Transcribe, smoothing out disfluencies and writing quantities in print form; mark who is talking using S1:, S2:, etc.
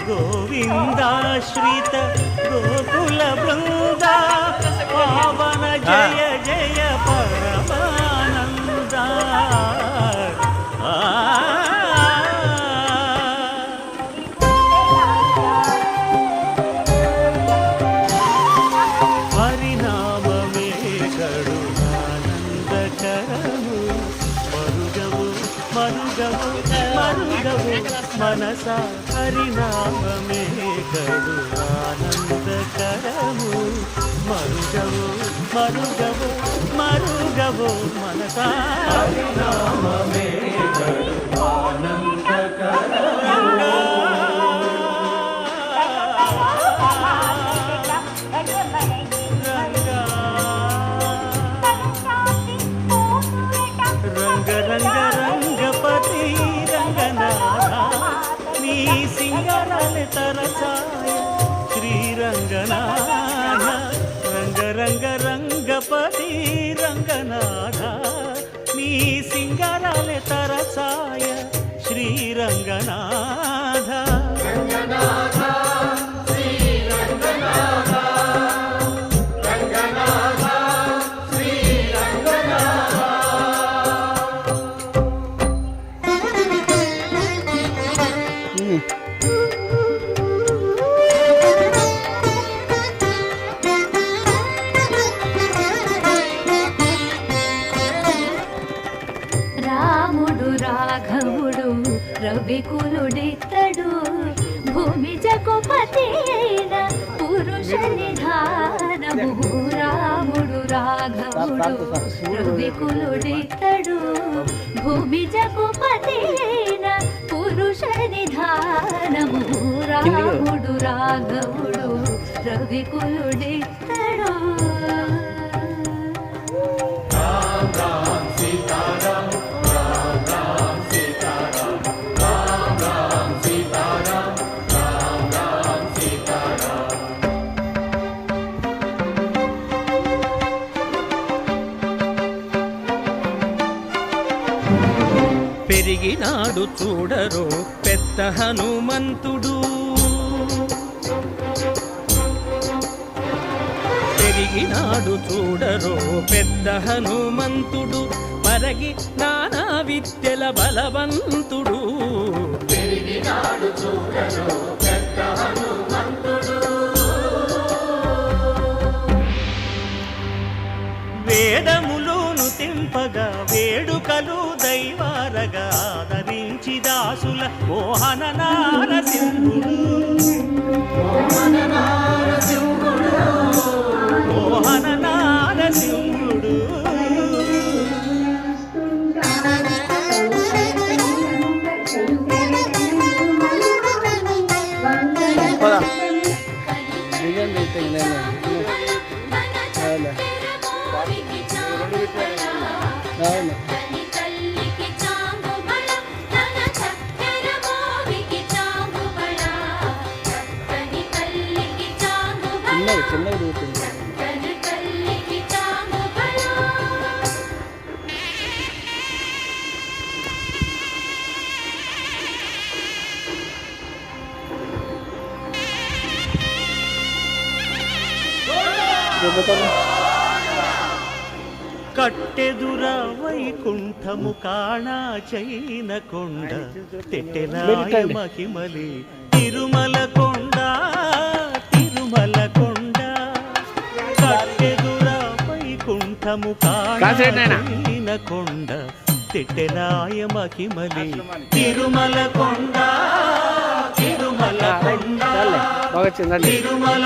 S1: గోవిందాశ్రిత గోకుల బృంద పావన జయ జయ పరమానంద హరినామమే కరుణానందకరము మరుగవు మరుగవు మరుగవు మనస హరినామమే కరుణానందకరము మరుగవు మరుగవు మరుగవు మనస హరినామమే కరుణానందకరము రంగ రంగ రంగపతి రంగనాథ నీ సింగరాలే తరచాయ శ్రీరంగనాథ రంగ రంగ రంగపతి రంగనాథ నీ సింగరాలే తరచాయ శ్రీరంగనాథ
S2: రాముడు రాఘవుడు రవికులుడితడు భూమి జగపతి అయిన పురుష నిధానము రాముడు రాఘవుడు రవికులుడితడు భూమి జగపతి అయిన పురుష నిధానము రాముడు రాఘవుడు రవికులుడితడు
S1: పెరిగినాడు చూడరో పెద్ద హనుమంతుడు పెరిగినాడు చూడరో పెద్ద హనుమంతుడు మరగి నానా విద్యల బలవంతుడు పెరిగినాడు చూడరో పెద్ద హనుమంతుడు వేదములోను తెంపగా వేడుకలు దైవారగా ఆదరించి దాసుల మోహన నారసింహుడు మోహన నారసింహుడు కట్టెదుర వైకుంఠము కాణా చైన కొండ తెట్టెలాయ మహిమలి తిరుమల కొండ తిరుమల కొండ కట్టెదుర వైకుంఠము కాణా చైన కొండ తెట్టెలాయ మహిమలి తిరుమల కొండ తిరుమల కొండ తిరుమల